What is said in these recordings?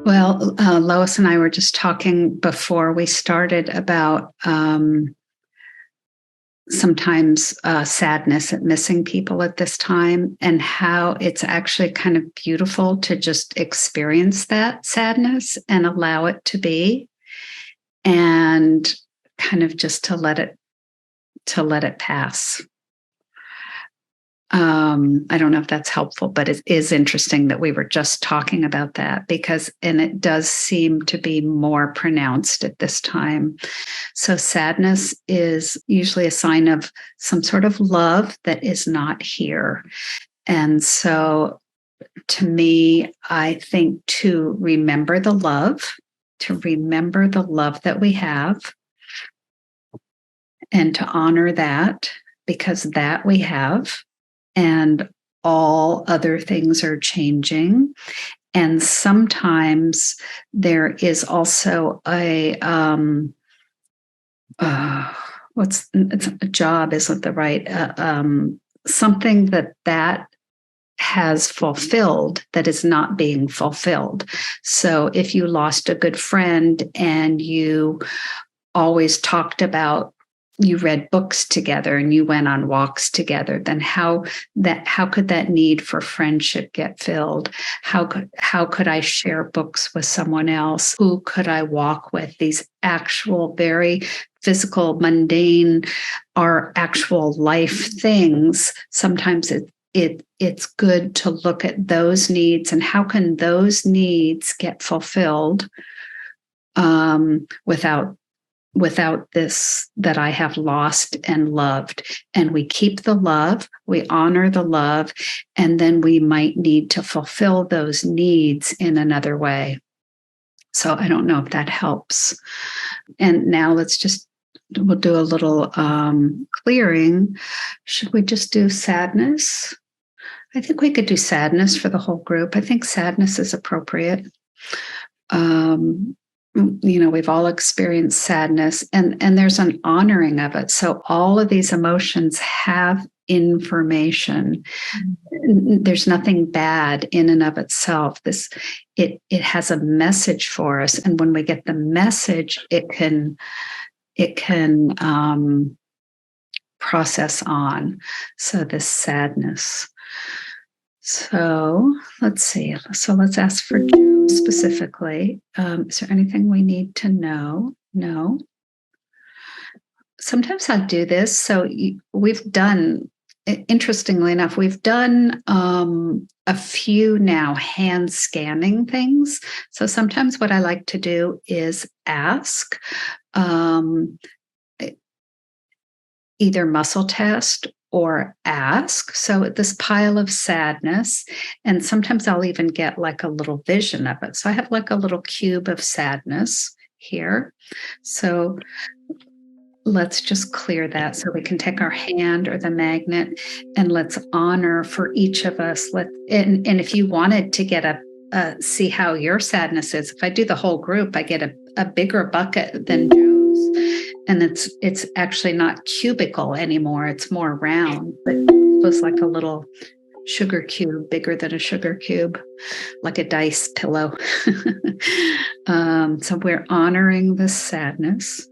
Well, Lois and I were just talking before we started about sometimes sadness at missing people at this time, and how it's actually kind of beautiful to just experience that sadness and allow it to be, and kind of just to let it pass. I don't know if that's helpful, but it is interesting that we were just talking about that, and it does seem to be more pronounced at this time. So sadness is usually a sign of some sort of love that is not here. And so to me, I think to remember the love that we have, and to honor that, because that we have, and all other things are changing. And sometimes there is also it's a job isn't the right, something that has fulfilled that is not being fulfilled. So if you lost a good friend and you always talked about, you read books together and you went on walks together, then how could that need for friendship get filled? How could I share books with someone else? Who could I walk with? These actual, very physical, mundane, are actual life things. Sometimes it's good to look at those needs, and how can those needs get fulfilled without this that I have lost and loved. And we keep the love, we honor the love, and then we might need to fulfill those needs in another way. So I don't know if that helps. And now we'll do a little clearing. Should we just do sadness? I think we could do sadness for the whole group. I think sadness is appropriate. We've all experienced sadness, and there's an honoring of it. So all of these emotions have information. Mm-hmm. There's nothing bad in and of itself. It has a message for us, and when we get the message, it can process on. So this sadness. So let's see. So let's ask for Joe specifically. Is there anything we need to know? No. Sometimes I'll do this. So we've done, interestingly enough, we've done a few now hand scanning things. So sometimes what I like to do is ask either muscle test or ask. So this pile of sadness, and sometimes I'll even get like a little vision of it. So I have like a little cube of sadness here. So let's just clear that, so we can take our hand or the magnet, and let's honor for each of us. And if you wanted to get see how your sadness is, if I do the whole group, I get a bigger bucket than Joe's. And it's actually not cubical anymore. It's more round, but it was like a little sugar cube, bigger than a sugar cube, like a dice pillow. So we're honoring the sadness.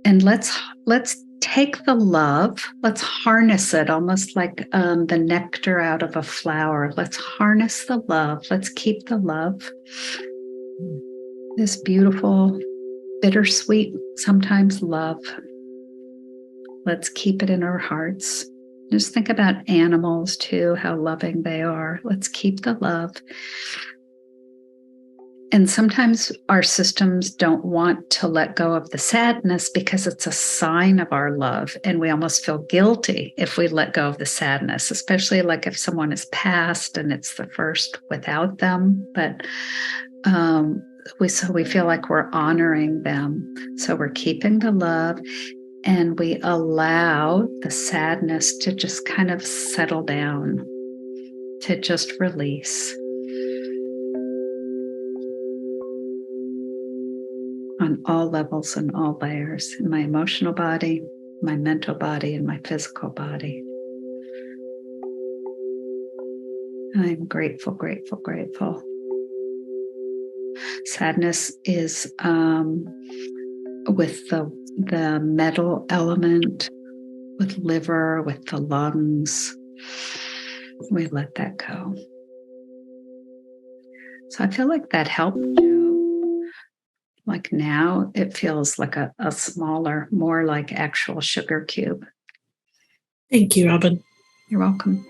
And let's take the love, let's harness it, almost like the nectar out of a flower. Let's harness the love. Let's keep the love. This beautiful, bittersweet, sometimes love. Let's keep it in our hearts. Just think about animals too, how loving they are. Let's keep the love. And sometimes our systems don't want to let go of the sadness because it's a sign of our love. And we almost feel guilty if we let go of the sadness, especially like if someone has passed and it's the first without them. But we feel like we're honoring them. So we're keeping the love, and we allow the sadness to just kind of settle down, to just release on all levels and all layers, in my emotional body, my mental body, and my physical body. I'm grateful, grateful, grateful. Sadness is with the metal element, with liver, with the lungs. We let that go. So I feel like that helped, Joe. Like now it feels like a smaller, more like actual sugar cube. Thank you, Robin. You're welcome.